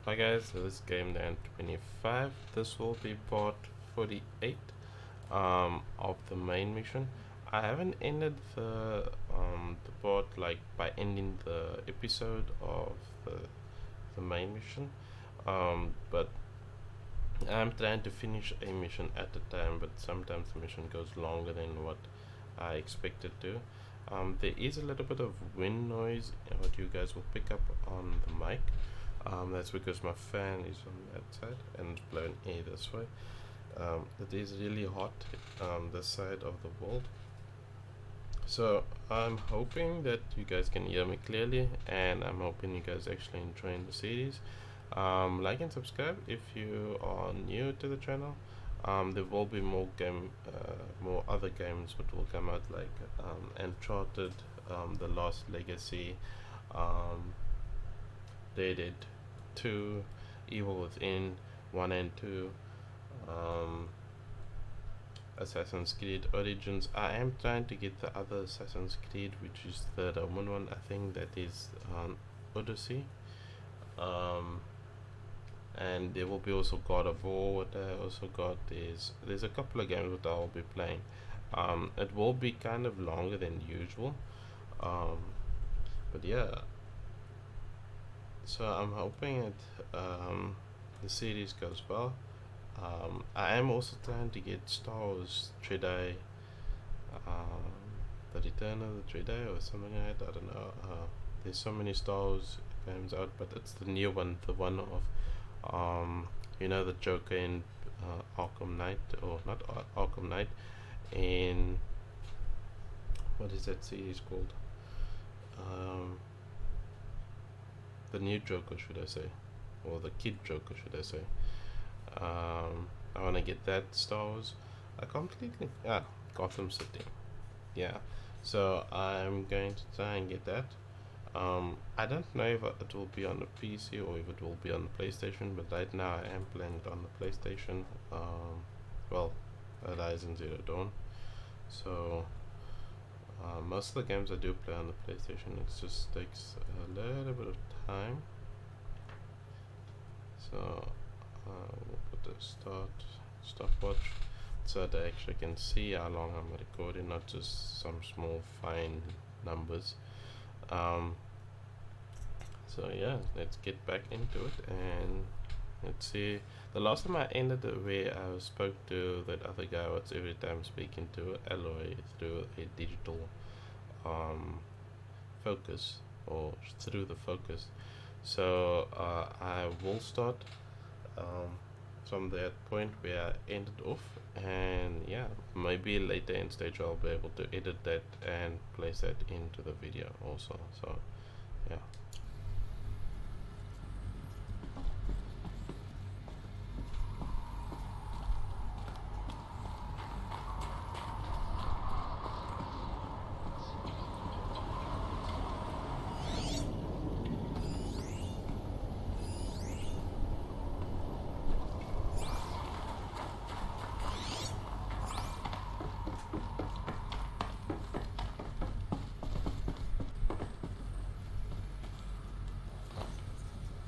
Hi guys, so this is Game Dan 25. This will be part 48 of the main mission. I haven't ended the part like by ending the episode of the main mission, but I'm trying to finish a mission at a time. But sometimes the mission goes longer than what I expected to. There is a little bit of wind noise, what you guys will pick up on the mic. That's because my fan is on that side and it's blowing air this way. It is really hot this side of the world. So I'm hoping that you guys can hear me clearly, and I'm hoping you guys actually enjoying the series. Like and subscribe if you are new to the channel. There will be more other games that will come out, like Uncharted, The Lost Legacy, Dead 2, Evil Within 1 and 2, Assassin's Creed Origins. I am trying to get the other Assassin's Creed, which is the Roman one. I think that is Odyssey. And there will be also God of War. What I also got is there's a couple of games that I will be playing. It will be kind of longer than usual, but yeah. So I'm hoping that the series goes well. I am also trying to get Star Wars Jedi, the Return of the Jedi or something like that. I don't know. There's so many Star Wars games out, but it's the new one, the one of the Joker in Arkham Knight, or not Arkham Knight, in what is that series called? The new Joker, should I say, or the Kid Joker, should I say? I want to get that Star Wars. I completely Gotham City. Yeah, so I'm going to try and get that. I don't know if it will be on the PC or if it will be on the PlayStation, but right now I am playing it on the PlayStation. Horizon Zero Dawn. So most of the games I do play on the PlayStation, it just takes a little bit of time. So we'll put the stopwatch so that I actually can see how long I'm recording, not just some small fine numbers. So yeah, let's get back into it and let's see. The last time I ended the way I spoke to that other guy was every time speaking to Alloy through a digital focus, or through the focus. So I will start from that point where I ended off, and yeah, maybe later in stage I'll be able to edit that and place that into the video also. So yeah.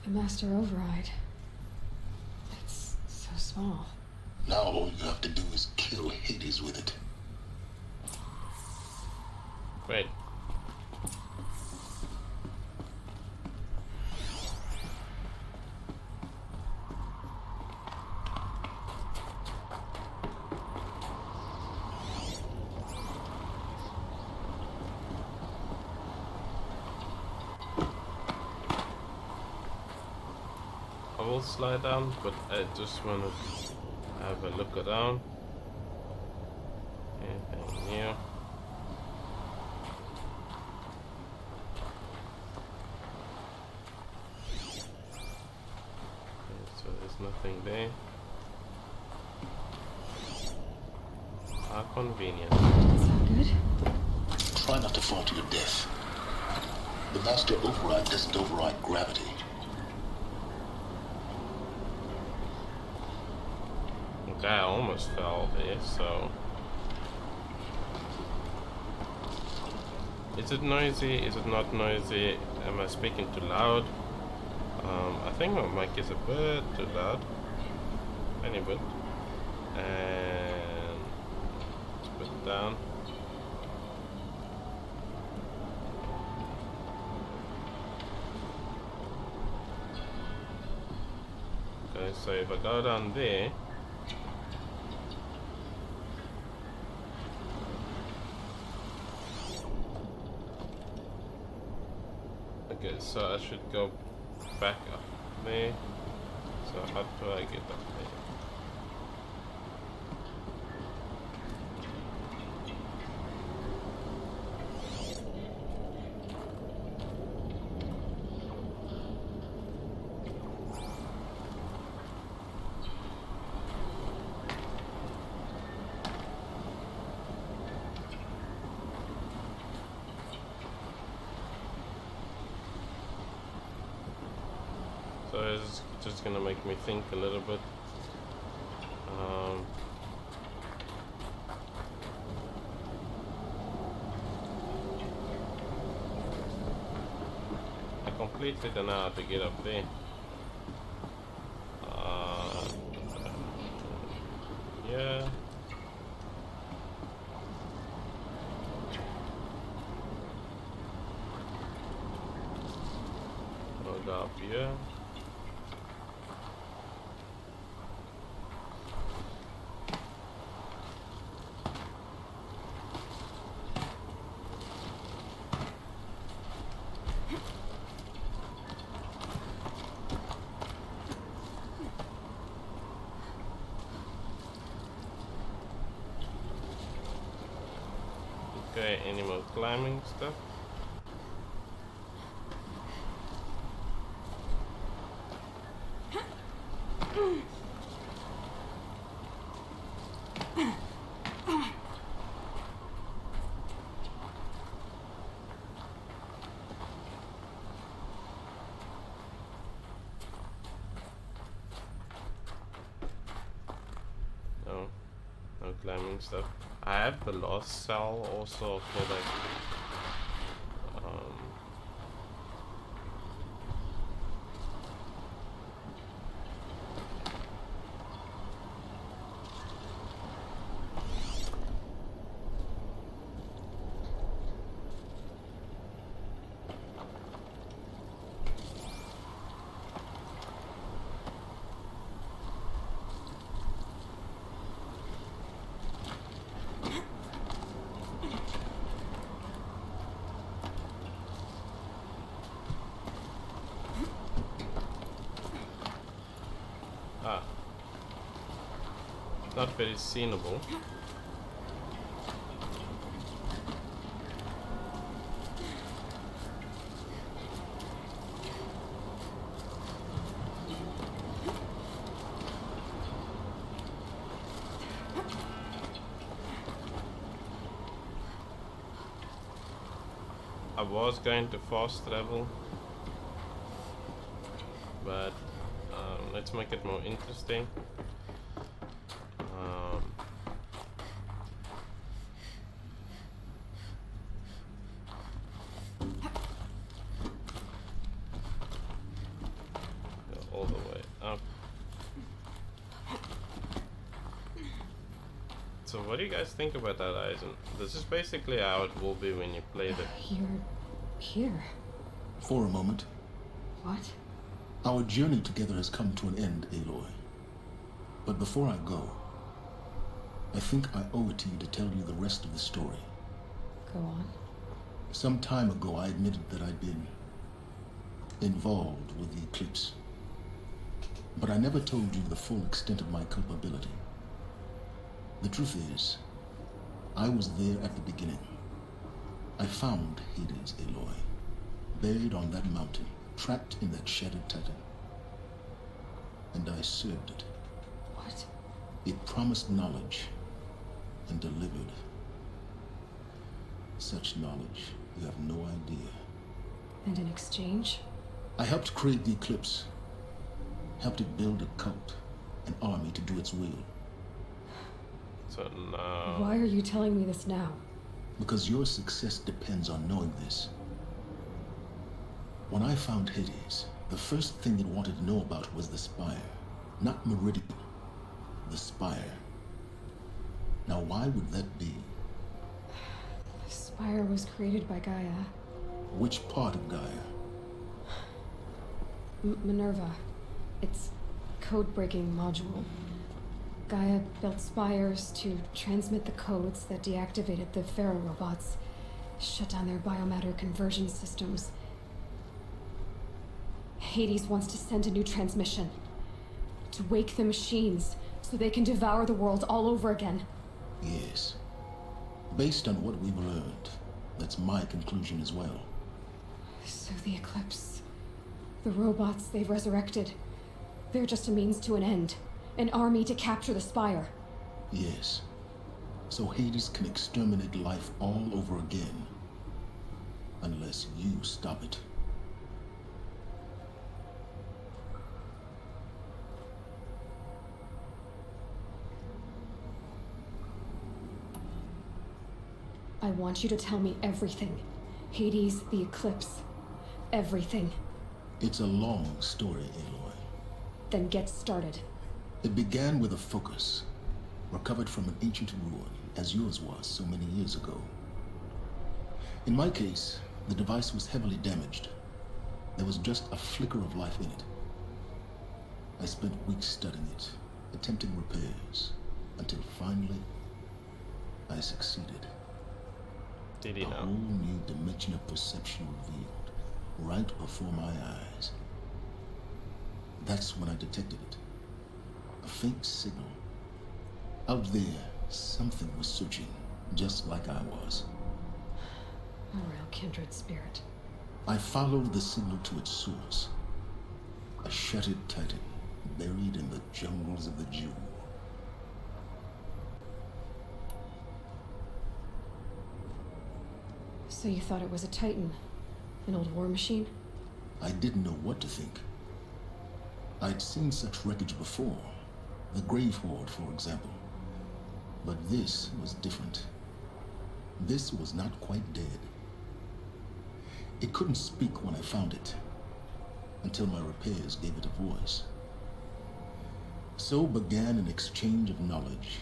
The Master Override. It's so small. Now all you have to do is kill Hades with it. Great. I will slide down, but I just want to have a look around. Anything new? Okay, so there's nothing there. How convenient. Is that good? Try not to fall to your death. The Master Override doesn't override gravity. Okay, I almost fell there, so... Is it noisy? Is it not noisy? Am I speaking too loud? I think my mic is a bit too loud. Tiny bit. And let's put it down. Okay, so if I go down there, okay, so I should go back up there. So how do I get up there? So it's just gonna make me think a little bit. I completely don't know how to get up there. Yeah. I'll go up here. Okay, any more climbing stuff? No, no climbing stuff. I have the lost cell also for like not very seenable. I was going to fast travel, but let's make it more interesting. Go all the way up. So what do you guys think about that, Eisen? This is basically how it will be when you play the... You're here. For a moment, What? our journey together has come to an end, Aloy. But before I go, I think I owe it to you to tell you the rest of the story. Go on. Some time ago, I admitted that I'd been involved with the Eclipse. But I never told you the full extent of my culpability. The truth is, I was there at the beginning. I found Hades, Aloy, buried on that mountain, trapped in that shattered titan. And I served it. What? It promised knowledge and delivered. Such knowledge, you have no idea. And in exchange? I helped create the Eclipse. Helped it build a cult, an army to do its will. So now... Why are you telling me this now? Because your success depends on knowing this. When I found Hades, The first thing it wanted to know about was the Spire. Not Meridian. The Spire. Now, why would that be? The Spire was created by Gaia. Which part of Gaia? Minerva. It's code-breaking module. Gaia built spires to transmit the codes that deactivated the Pharaoh robots, shut down their biomatter conversion systems. Hades wants to send a new transmission to wake the machines so they can devour the world all over again. Yes. Based on what we've learned, that's my conclusion as well. So the Eclipse, the robots they've resurrected, they're just a means to an end. An army to capture the Spire. Yes. So Hades can exterminate life all over again. Unless you stop it. I want you to tell me everything. Hades, the Eclipse. Everything. It's a long story, Aloy. Then get started. It began with a focus, recovered from an ancient ruin, as yours was so many years ago. In my case, the device was heavily damaged. There was just a flicker of life in it. I spent weeks studying it, attempting repairs, until finally, I succeeded. Did he A know? whole new dimension of perception revealed, right before my eyes. That's when I detected it. A faint signal. Out there, something was searching, just like I was. A real kindred spirit. I followed the signal to its source. A shattered titan, buried in the jungles of the Jewel. So you thought it was a Titan? An old war machine? I didn't know what to think. I'd seen such wreckage before. The Grave Horde, for example. But this was different. This was not quite dead. It couldn't speak when I found it, until my repairs gave it a voice. So began an exchange of knowledge.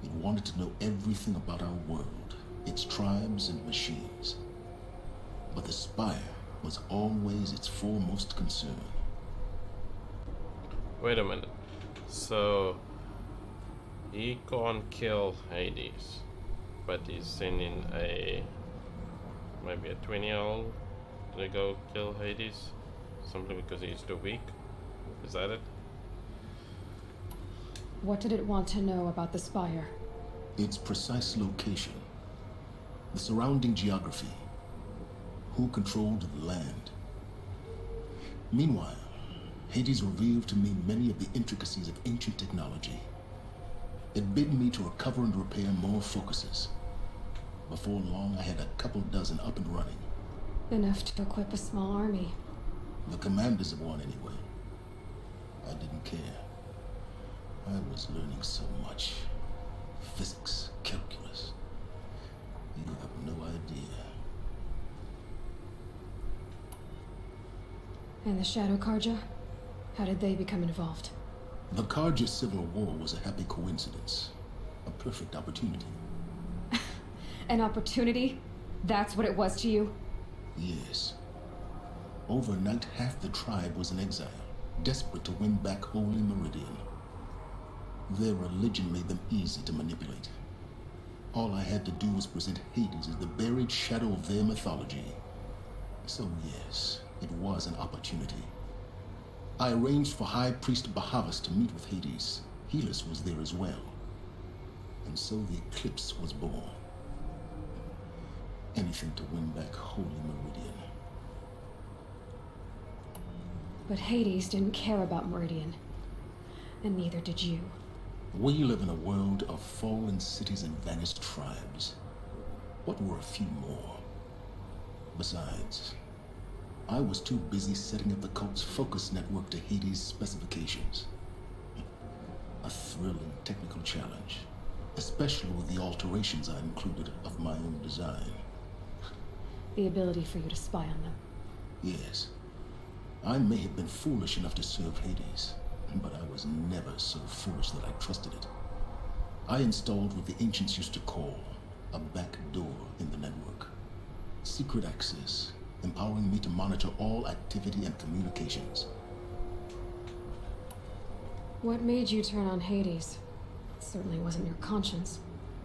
It wanted to know everything about our world, its tribes and machines. But the Spire was always its foremost concern. Wait a minute. So he can't kill Hades, but he's sending maybe a 20-year-old to go kill Hades, simply because he's too weak. Is that it? What did it want to know about the Spire? Its precise location, the surrounding geography, who controlled the land. Meanwhile, Hades revealed to me many of the intricacies of ancient technology. It bid me to recover and repair more focuses. Before long, I had a couple dozen up and running. Enough to equip a small army. The commanders of one, anyway. I didn't care. I was learning so much. Physics, calculus. You have no idea. And the Shadow Carja? How did they become involved? The Carja Civil War was a happy coincidence. A perfect opportunity. An opportunity? That's what it was to you? Yes. Overnight, half the tribe was in exile, desperate to win back Holy Meridian. Their religion made them easy to manipulate. All I had to do was present Hades as the buried shadow of their mythology. So yes, it was an opportunity. I arranged for High Priest Bahavas to meet with Hades. Helis was there as well. And so the Eclipse was born. Anything to win back Holy Meridian. But Hades didn't care about Meridian. And neither did you. We live in a world of fallen cities and vanished tribes. What were a few more? Besides, I was too busy setting up the cult's focus network to Hades' specifications. A thrilling technical challenge, especially with the alterations I included of my own design. The ability for you to spy on them. Yes. I may have been foolish enough to serve Hades, but I was never so foolish that I trusted it. I installed what the ancients used to call a back door in the network. Secret access, empowering me to monitor all activity and communications. What made you turn on Hades? It certainly wasn't your conscience.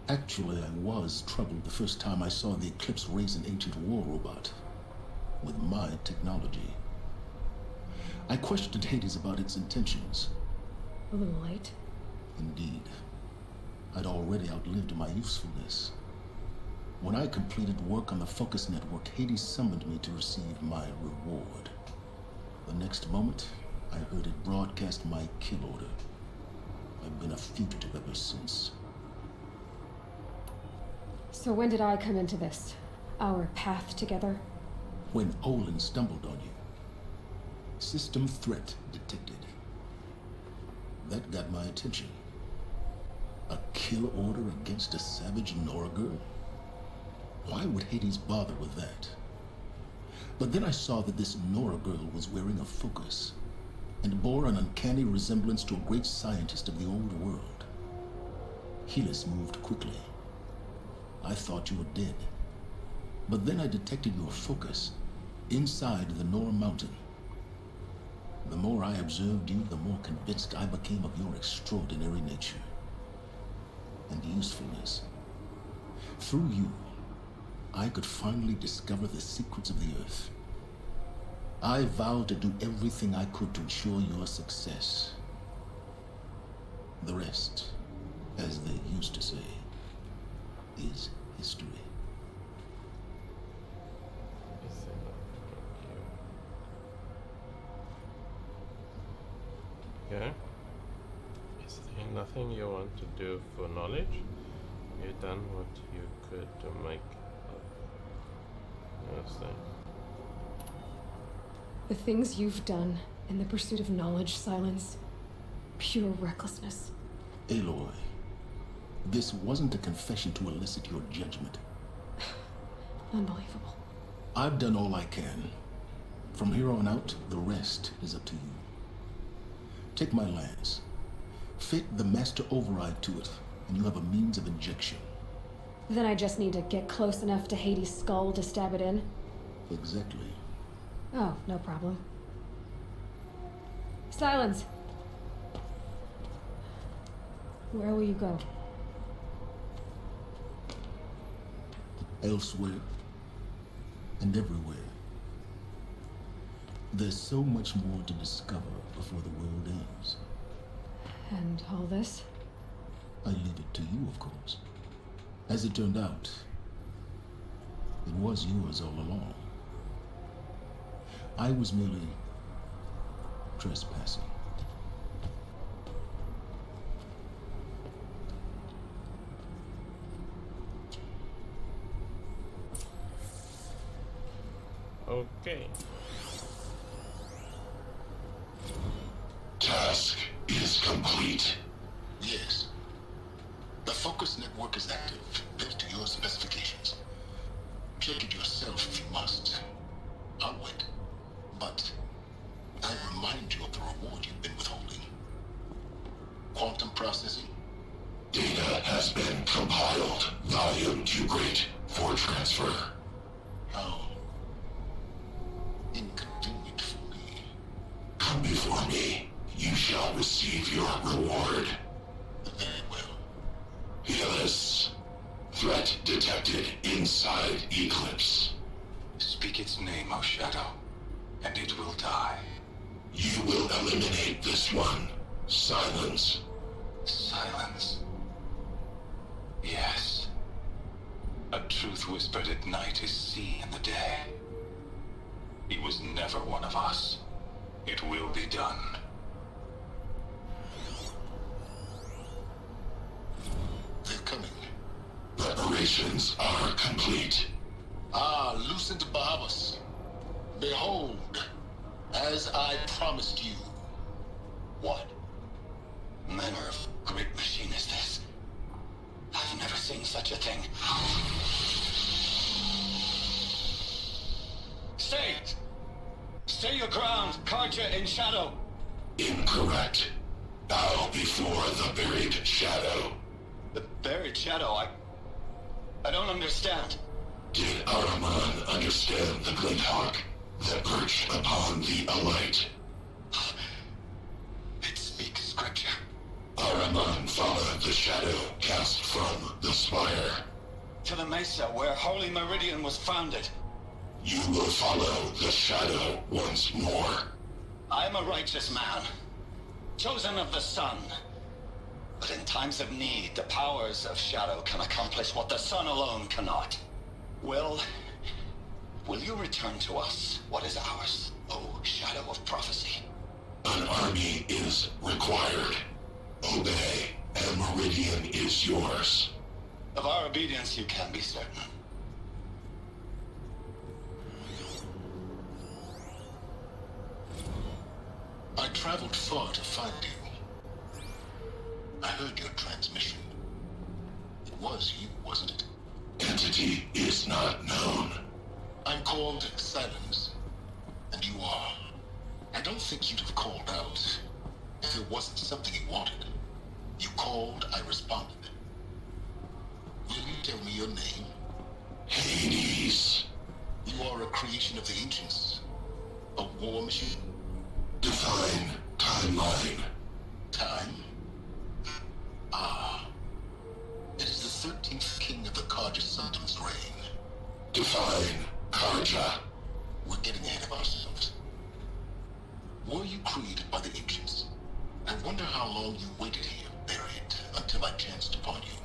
Actually, I was troubled the first time I saw the Eclipse raise an ancient war robot with my technology. I questioned Hades about its intentions. A little late. Indeed. I'd already outlived my usefulness. When I completed work on the Focus Network, Hades summoned me to receive my reward. The next moment, I heard it broadcast my kill order. I've been a fugitive ever since. So when did I come into this? Our path together? When Olin stumbled on you. System threat detected. That got my attention. A kill order against a savage Nora girl? Why would Hades bother with that? But then I saw that this Nora girl was wearing a focus and bore an uncanny resemblance to a great scientist of the old world. Helis moved quickly. I thought you were dead. But then I detected your focus inside the Nora mountain. The more I observed you, the more convinced I became of your extraordinary nature and usefulness. Through you, I could finally discover the secrets of the Earth. I vowed to do everything I could to ensure your success. The rest, as they used to say, is history. Okay. Is there nothing you want to do for knowledge? You've done what you could to make up. Yes, The things you've done in the pursuit of knowledge, Silence. Pure recklessness. Aloy, this wasn't a confession to elicit your judgment. Unbelievable. I've done all I can. From here on out, the rest is up to you. Take my lance. Fit the master override to it, and you have a means of injection. Then I just need to get close enough to Hades' skull to stab it in? Exactly. Oh, no problem. Silence! Where will you go? Elsewhere. And everywhere. There's so much more to discover before the world ends. And all this? I leave it to you, of course. As it turned out, it was yours all along. I was merely trespassing. okay. Task is complete. Yes. The Focus Network is active, built to your specifications. Check it yourself if you must. I'll wait. But I'll remind you of the reward you've been withholding. Quantum processing. Data has been compiled. Volume too great for transfer. How inconvenient for me. Come before me. You shall receive your reward. Very well. Helis. Threat detected inside Eclipse. Speak its name, O Shadow, and it will die. You will eliminate this one. Silence. Silence. Yes. A truth whispered at night is seen in the day. He was never one of us. It will be done. They're coming. Preparations are complete. Ah, Lucent Bahavas. Behold, as I promised you. What? Manner of great machine is this? I've never seen such a thing. Stay! Stay sacred ground, Carja in shadow. Incorrect. Bow before the buried shadow. The buried shadow, I don't understand. Did Araman understand the Glint Hawk that perched upon the Alight? It speaks scripture. Araman followed the shadow cast from the spire. To the mesa where Holy Meridian was founded. You will follow the shadow once more. I am a righteous man, chosen of the sun. But in times of need, the powers of shadow can accomplish what the sun alone cannot. Will you return to us what is ours, O Shadow of Prophecy? An army is required. Obey, and Meridian is yours. Of our obedience you can be certain. I traveled far to find you. I heard your transmission. It was you, wasn't it? Entity is not known. I'm called Silence, and you are. I don't think you'd have called out if it wasn't something you wanted. You called, I responded. Will you tell me your name? Hades. You are a creation of the ancients. A war machine? Define timeline. Time? Ah. It is the 13th king of the Carja Sultan's reign. Define Carja. We're getting ahead of ourselves. Were you created by the ancients? I wonder how long you waited here, buried, until I chanced upon you.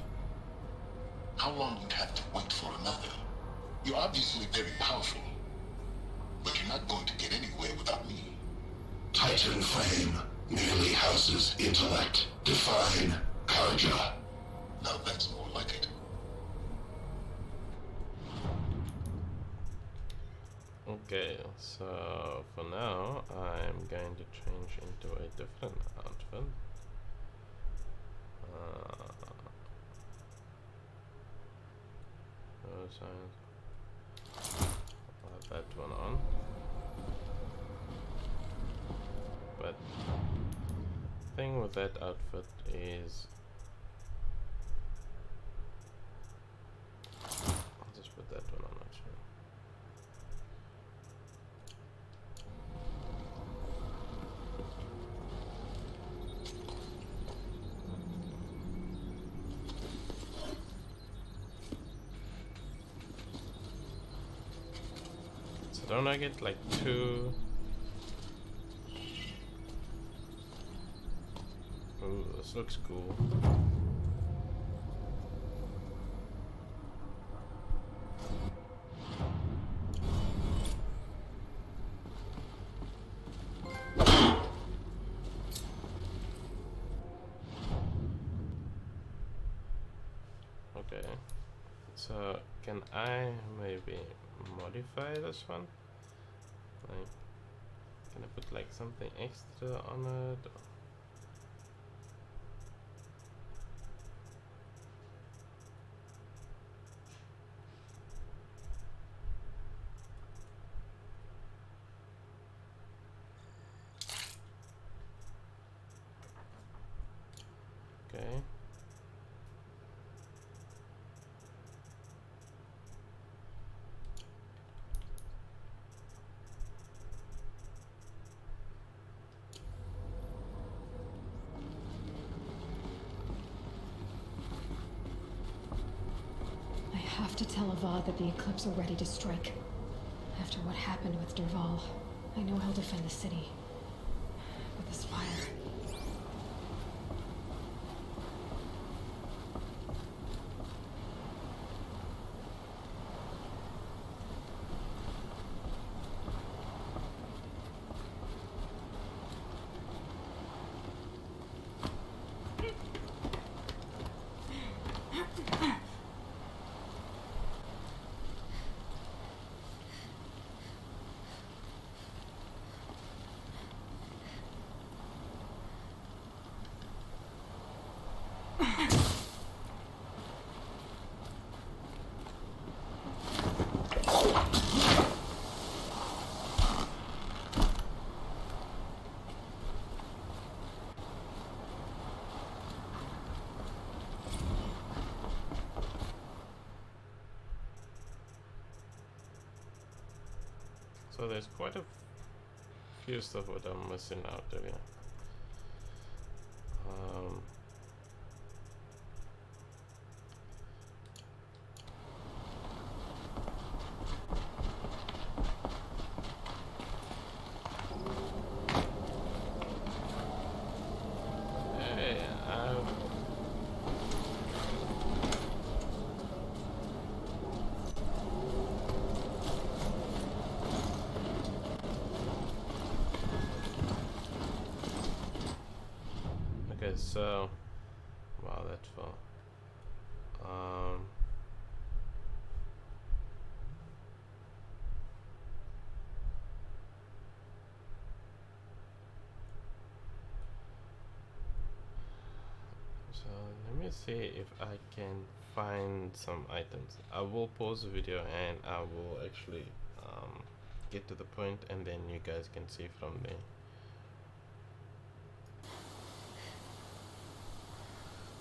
How long you'd have to wait for another. You're obviously very powerful, but you're not going to get anywhere without me. Titan Flame merely houses intellect. Define Carja. Now that's more like it. Okay, so for now I'm going to change into a different outfit. That one on. But thing with that outfit is I'll just put that one on actually. So don't I get like two? Ooh, this looks cool. Okay, so can I maybe modify this one? Like, can I put like something extra on it? Okay. I have to tell Avad that the Eclipse are ready to strike. After what happened with Dervahl, I know he'll defend the city. But the Spire... So there's quite a few stuff that I'm missing out of here. Hey, okay, so wow, that's far. So let me see if I can find some items. I will pause the video and I will actually get to the point, and then you guys can see from there.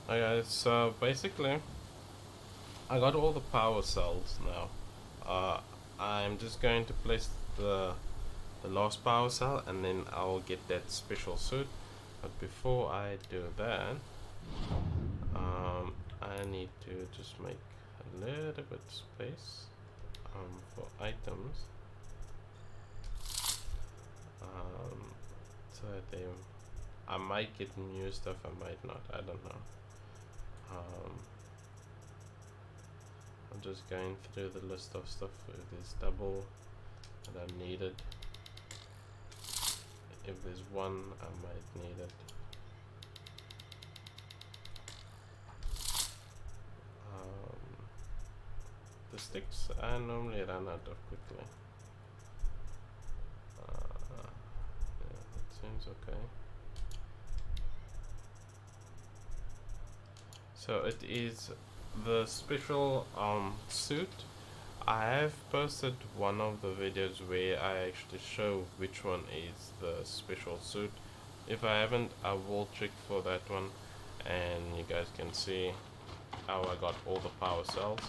Okay, so basically I got all the power cells now. I'm just going to place the last power cell, and then I'll get that special suit. But before I do that, I need to just make a little bit space for items, so that I might get new stuff, I might not, I don't know. I'm just going through the list of stuff. If there's double that I needed, if there's one I might need it. The sticks I normally run out of quickly. Yeah, that seems okay. So it is the special suit. I have posted one of the videos where I actually show which one is the special suit. If I haven't, I will check for that one, and you guys can see how I got all the power cells.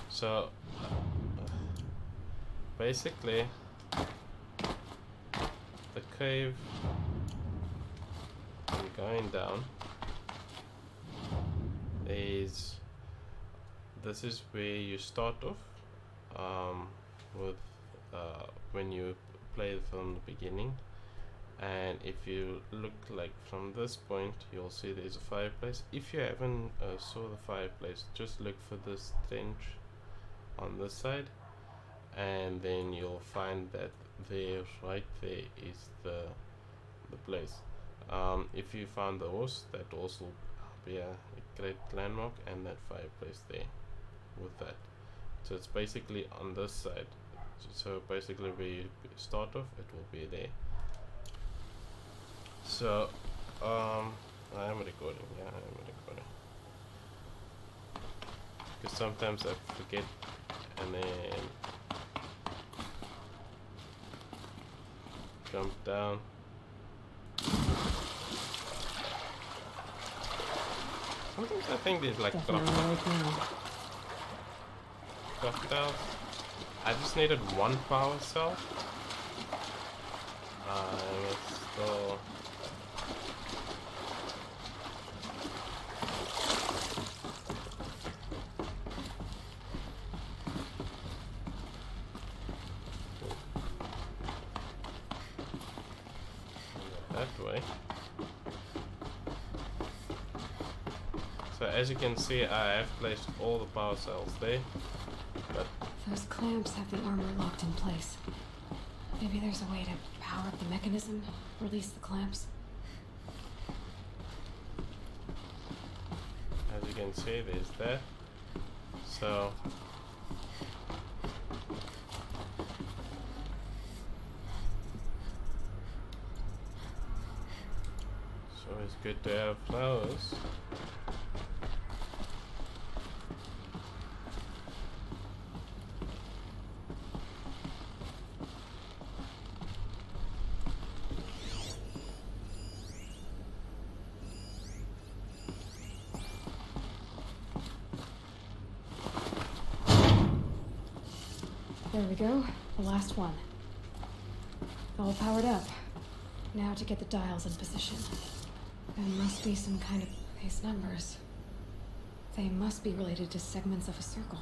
So basically the cave, and going down, this is where you start off with when you play from the beginning. And if you look like from this point, you'll see there's a fireplace. If you haven't saw the fireplace, just look for this trench on this side, and then you'll find that there, right there, is the place. If you found the horse, that also will be a great landmark, and that fireplace there with that. So it's basically on this side. So basically where you start off, it will be there. So I am recording, yeah, I am recording, because sometimes I forget, and then jump down. Sometimes I think there's like crocodiles. I just needed one power cell. It's still that way. So as you can see, I have placed all the power cells there, but Those clamps have the armor locked in place. Maybe there's a way to power up the mechanism, release the clamps. as you can see, there's that. So it's good to have flowers. There we go. The last one. All powered up. Now to get the dials in position. There must be some kind of base numbers. They must be related to segments of a circle.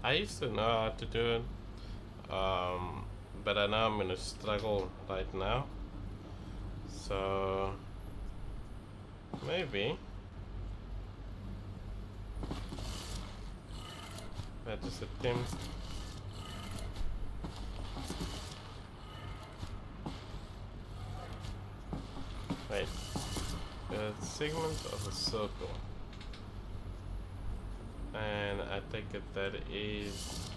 I used to know how to do it, but I know I'm gonna struggle right now. So maybe I just attempt. Wait, the segment of a circle. And I take it that is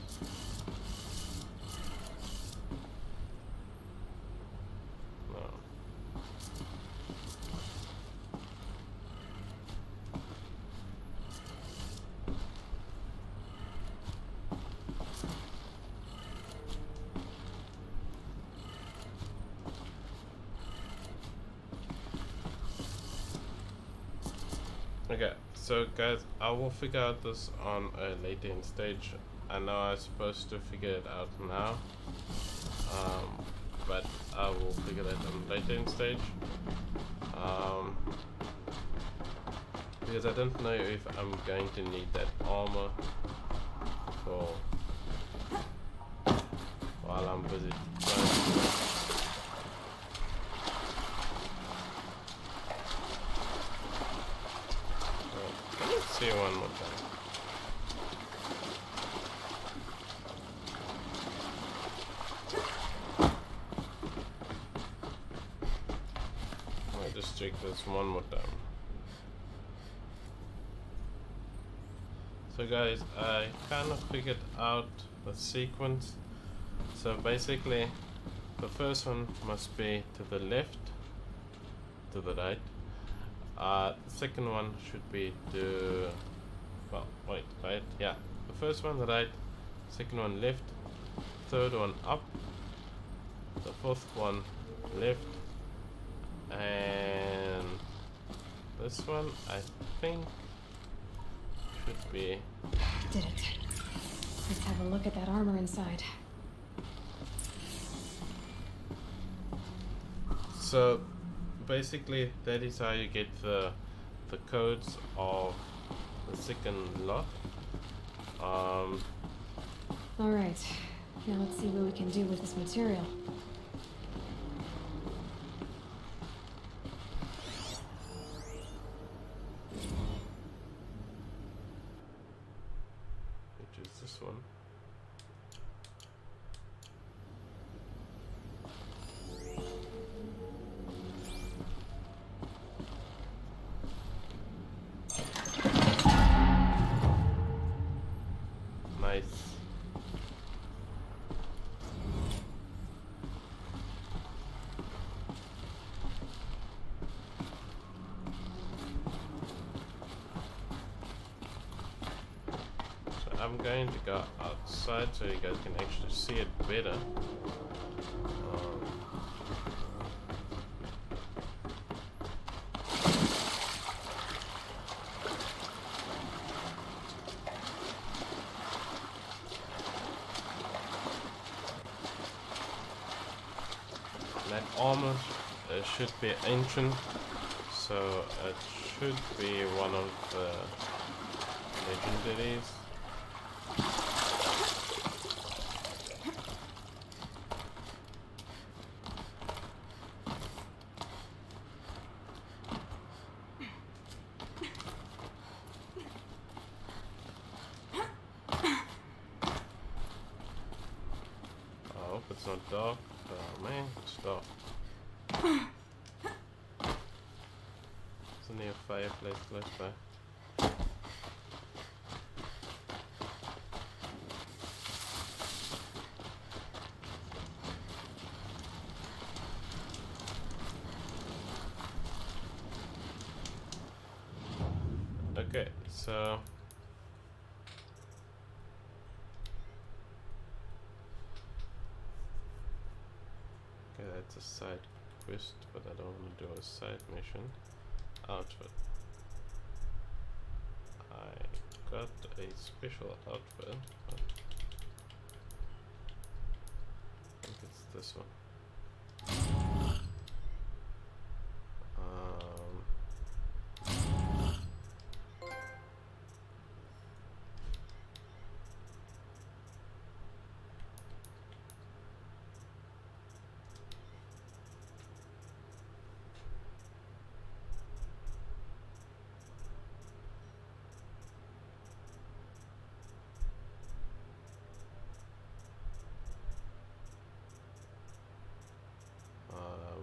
no. Okay, so guys, I will figure out this on a later in stage. I know I'm supposed to figure it out now, but I will figure that on later in stage. Because I don't know if I'm going to need that armor for while I'm busy trying. See you one more time. I'll just check this one more time. So guys, I kind of figured out the sequence. So basically, the first one must be to the left, to the right. The second one should be to, well, wait, right, yeah. The first one right, second one left, third one up, the fourth one left, and this one I think should be. Did it. Let's have a look at that armor inside. So basically that is how you get the codes of the second lot. Alright, now let's see what we can do with this material. Which is this one. Nice. So I'm going to go outside so you guys can actually see it better. That armor should be ancient, so it should be one of the legendaries. I hope it's not dark. Oh man, it's dark. Isn't there a fireplace close by? Okay, so Okay, that's a side quest, but I don't want to do a side mission. Outfit. I got a special outfit, but I think it's this one.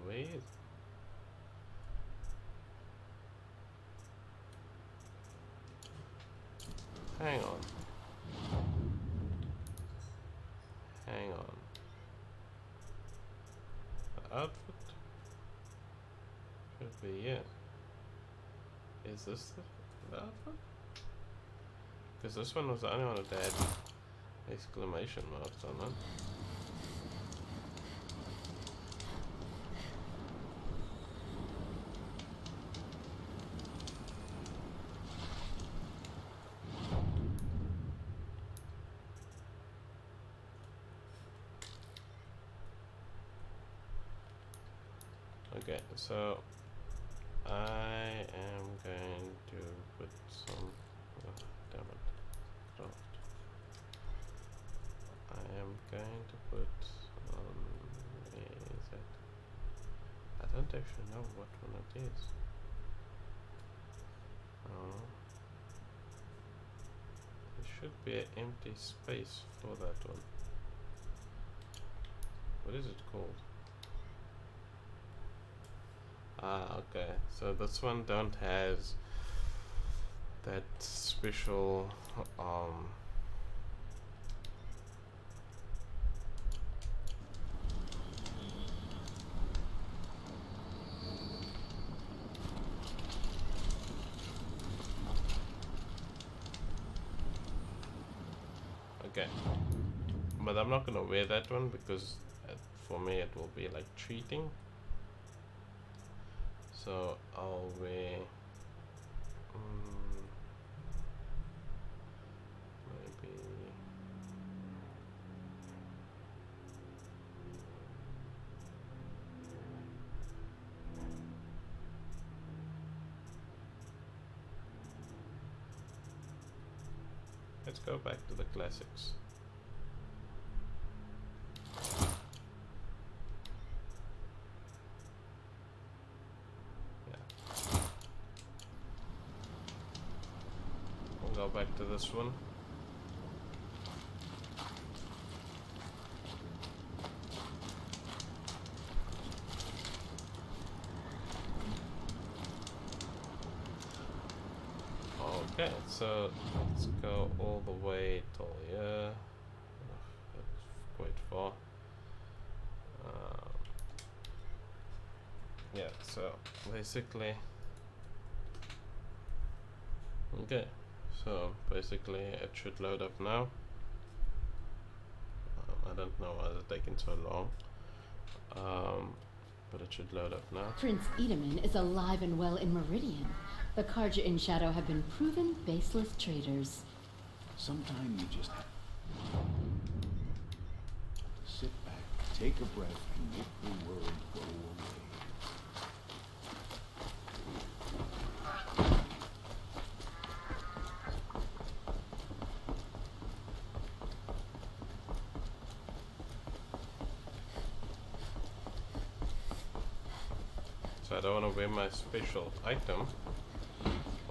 Wait. Hang on. Hang on. The outfit should be here. Is this the outfit? Because this one was the only one that had exclamation marks on it. Okay, so I am going to put some, damn it, craft. I am going to put, where is it? I don't actually know what one it is. There should be an empty space for that one. What is it called? Ah, okay. So this one don't has that special okay. But I'm not gonna wear that one because for me it will be like cheating. So I'll wear maybe let's go back to the classics. Go back to this one. Okay, so let's go all the way till here. That's quite far. Yeah, so basically, okay. So basically it should load up now. I don't know why it's taking so long, but it should load up now. Prince Edaman is alive and well in Meridian. The Carja in Shadow have been proven baseless traitors. Sometimes you just have to sit back, take a breath, and let the world go away. So I don't want to wear my special item,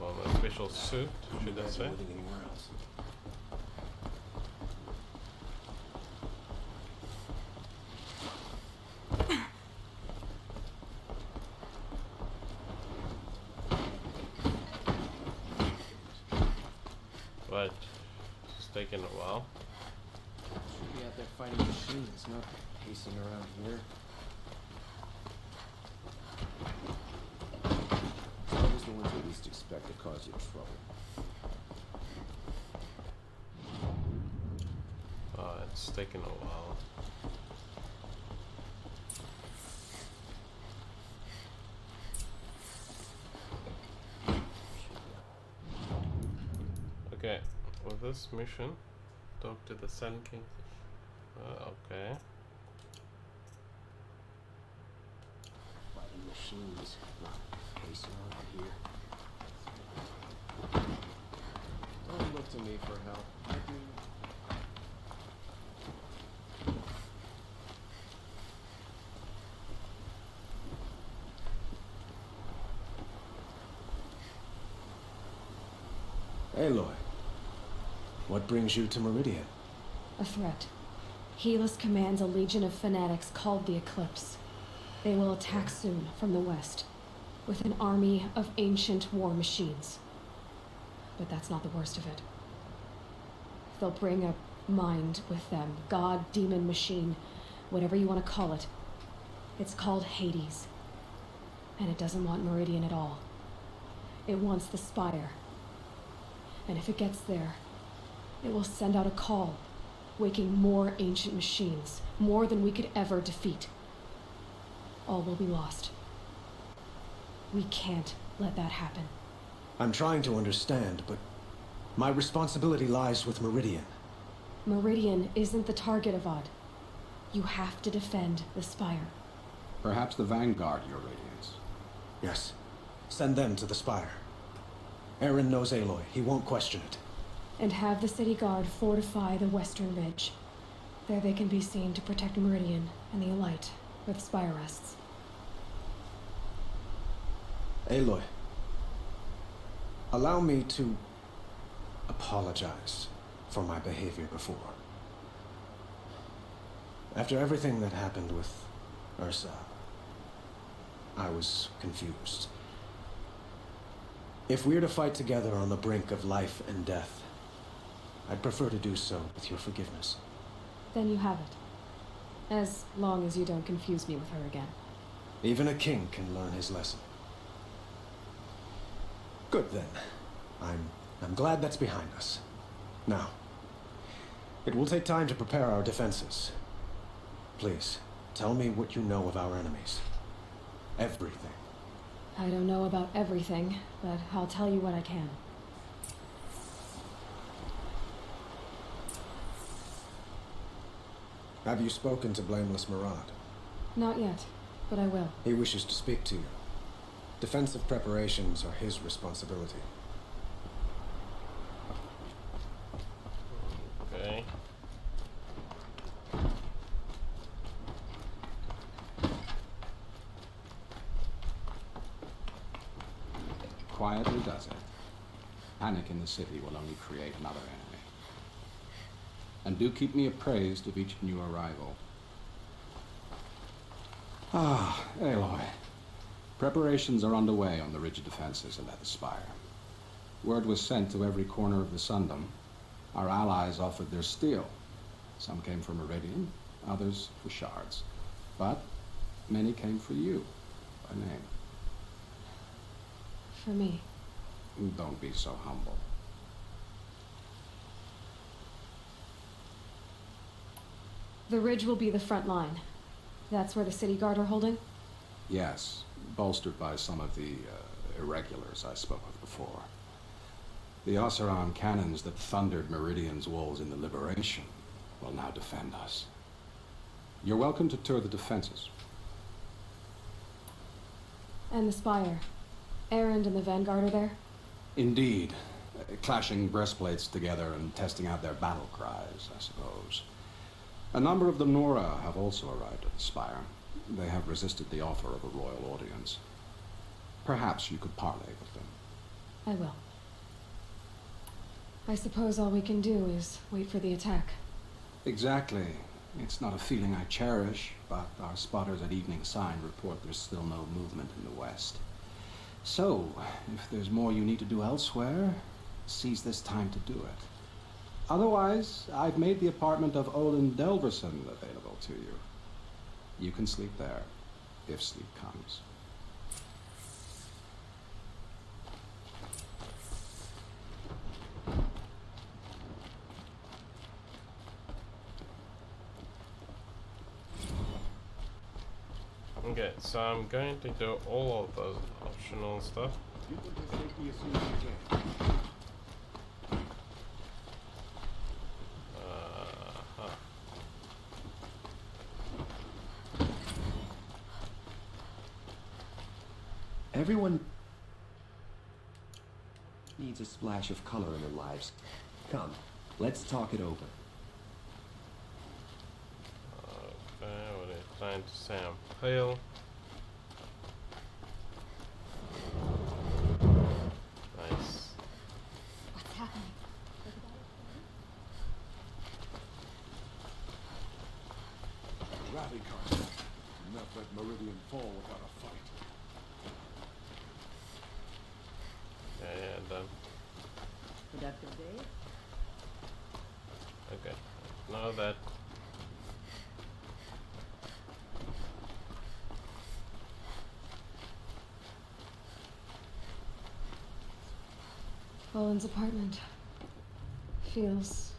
or my special suit, should I say. Living anywhere else. But it's taking a while. Should be out there fighting machines, not pacing around here. It's always the ones you least expect to cause you trouble. It's taking a while. this mission, talk to the Sun King. Okay. Fighting machines, not pacing around here. Don't look to me for help. I do. Aloy, what brings you to Meridian? A threat. Helis commands a legion of fanatics called the Eclipse. They will attack soon from the west, with an army of ancient war machines. But that's not the worst of it. They'll bring a mind with them, god, demon, machine, whatever you want to call it. It's called Hades. And it doesn't want Meridian at all. It wants the Spire. And if it gets there, it will send out a call, waking more ancient machines, more than we could ever defeat. All will be lost. We can't let that happen. I'm trying to understand, but my responsibility lies with Meridian. Meridian isn't the target, Avad. You have to defend the Spire. Perhaps the Vanguard, Your Radiance. Yes. Send them to the Spire. Aaron knows Aloy. He won't question it. And have the city guard fortify the western ridge. There they can be seen to protect Meridian and the Elite, where the Spire rests. Aloy, allow me to apologize for my behavior before. After everything that happened with Ursa, I was confused. If we're to fight together on the brink of life and death, I'd prefer to do so with your forgiveness. Then you have it. As long as you don't confuse me with her again. Even a king can learn his lesson. Good then. I'm glad that's behind us. Now, it will take time to prepare our defenses. Please, tell me what you know of our enemies. Everything. I don't know about everything, but I'll tell you what I can. Have you spoken to Blameless Murad? Not yet, but I will. He wishes to speak to you. Defensive preparations are his responsibility. Okay. Quietly does it. Panic in the city will only create another enemy. And do keep me appraised of each new arrival. Ah, Aloy. Preparations are underway on the rigid defenses at the Spire. Word was sent to every corner of the Sundom. Our allies offered their steel. Some came for Meridian, others for shards. But many came for you, by name. For me. Don't be so humble. The ridge will be the front line. That's where the city guard are holding? Yes, bolstered by some of the irregulars I spoke of before. The Oseram cannons that thundered Meridian's walls in the Liberation will now defend us. You're welcome to tour the defenses. And the Spire. Erend and the Vanguard are there? Indeed. Clashing breastplates together and testing out their battle cries, I suppose. A number of the Nora have also arrived at the Spire. They have resisted the offer of a royal audience. Perhaps you could parley with them. I will. I suppose all we can do is wait for the attack. Exactly. It's not a feeling I cherish, but our spotters at Evening Sign report there's still no movement in the west. So, if there's more you need to do elsewhere, seize this time to do it. Otherwise, I've made the apartment of Olin Delverson available to you. You can sleep there, if sleep comes. Okay, so I'm going to do all of those optional stuff. Everyone needs a splash of color in their lives. Come, let's talk it over. Okay, what are you trying to say? I'm pale. Nice. What's happening? Ravikant. Not let Meridian fall without a fight. Yeah, done. Productive day? Okay. Now that. Owen's apartment feels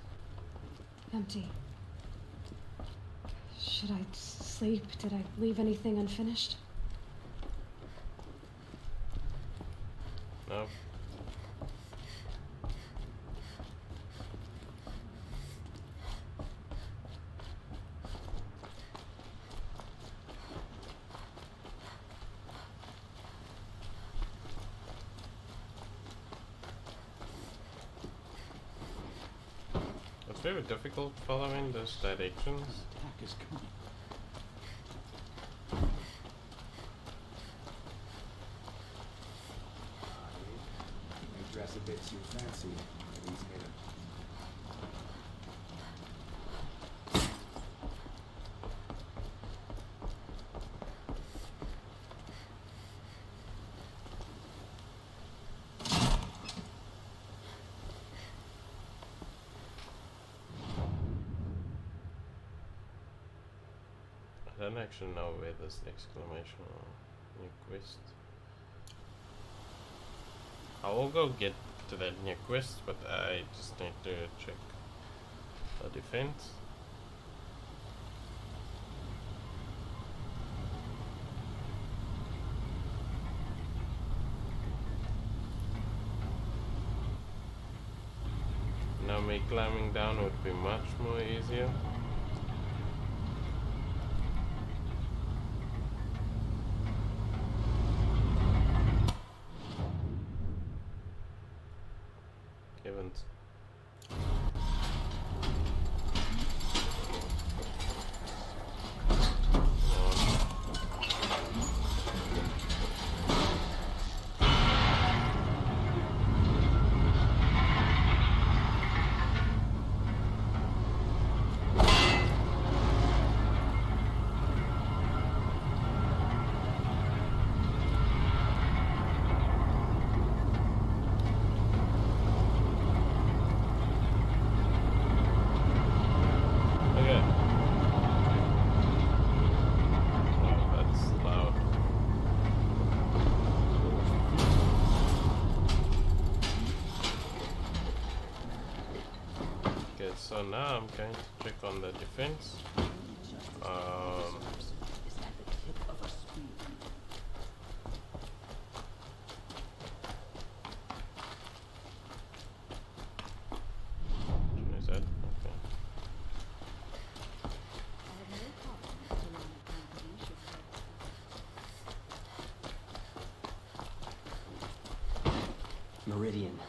empty. Should I sleep? Did I leave anything unfinished? No. It's very difficult following those directions. Attack is coming. You dress a bit too fancy. He's made a I don't actually know where this exclamation or new quest. I will go get to that new quest, but I just need to check the defense. Now me climbing down would be much more easier. Evans. Okay. Wow, that's loud. Okay, so now I'm going to check on the defense. Which one is that? Okay. Meridian.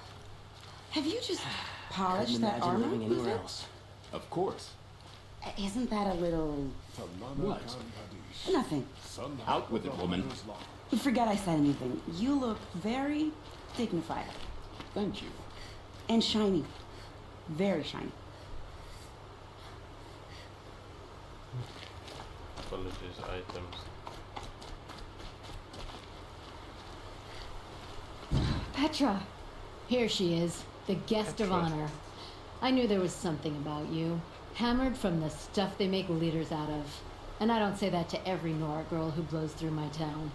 Have you just Couldn't polished that imagine armor? living anywhere else. Of course. Isn't that a little... What? Nothing. Out with it, woman. Forget I said anything. You look very dignified. Thank you. And shiny. Very shiny. Apologies, items. Petra! Here she is, the guest of Petra. honor. I knew there was something about you. Hammered from the stuff they make leaders out of. And I don't say that to every Nora girl who blows through my town.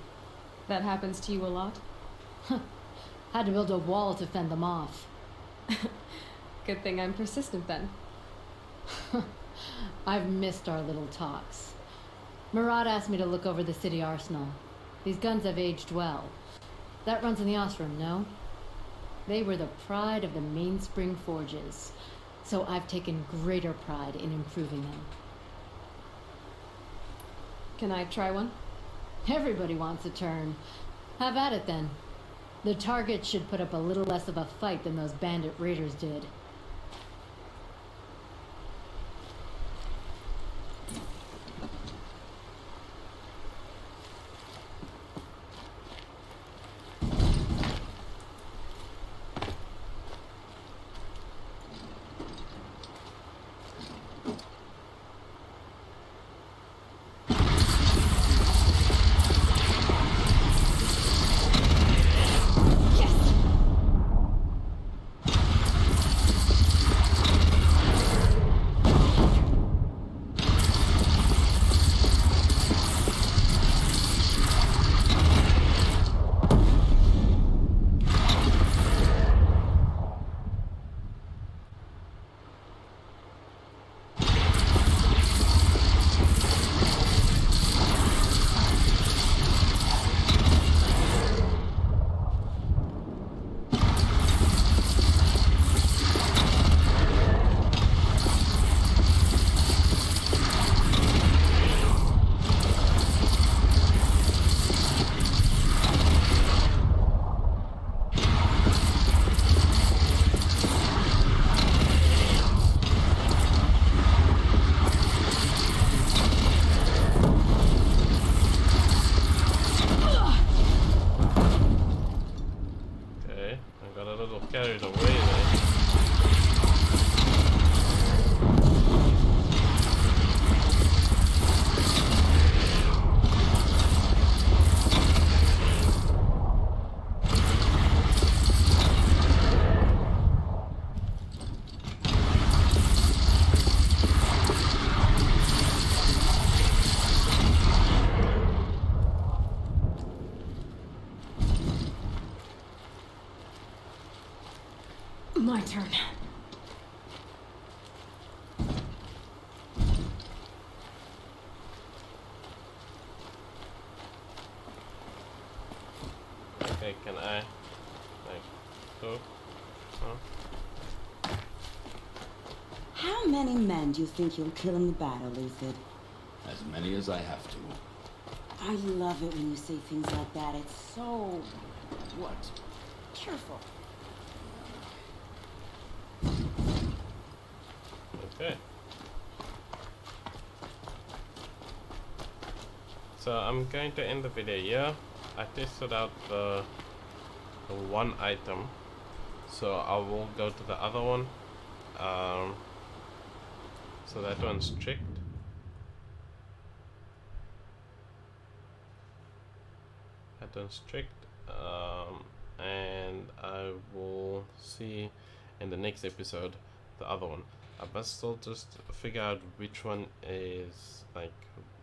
That happens to you a lot? Had to build a wall to fend them off. Good thing I'm persistent then. I've missed our little talks. Murad asked me to look over the city arsenal. These guns have aged well. That runs in the Ostrom, no? They were the pride of the Mainspring Forges, so I've taken greater pride in improving them. Can I try one? Everybody wants a turn. Have at it then. The target should put up a little less of a fight than those bandit raiders did. Carried away there. My turn. Okay, can I like go? Huh? How many men do you think you'll kill in the battle, Luthid? As many as I have to. I love it when you say things like that. It's so... what? Careful. Okay. So I'm going to end the video here. I tested out the one item, so I will go to the other one. So that one's checked. That one's checked. And I will see in the next episode the other one. I must still just figure out which one is like,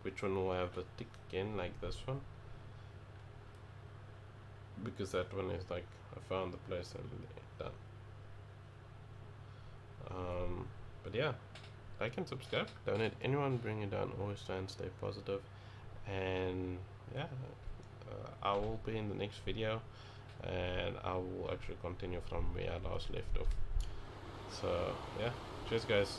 which one will have the tick again, like this one, because that one is like I found the place and done. But yeah, like and subscribe. Don't let anyone bring you down. Always try and stay positive. And yeah, I will be in the next video, and I will actually continue from where I last left off. So yeah, cheers guys.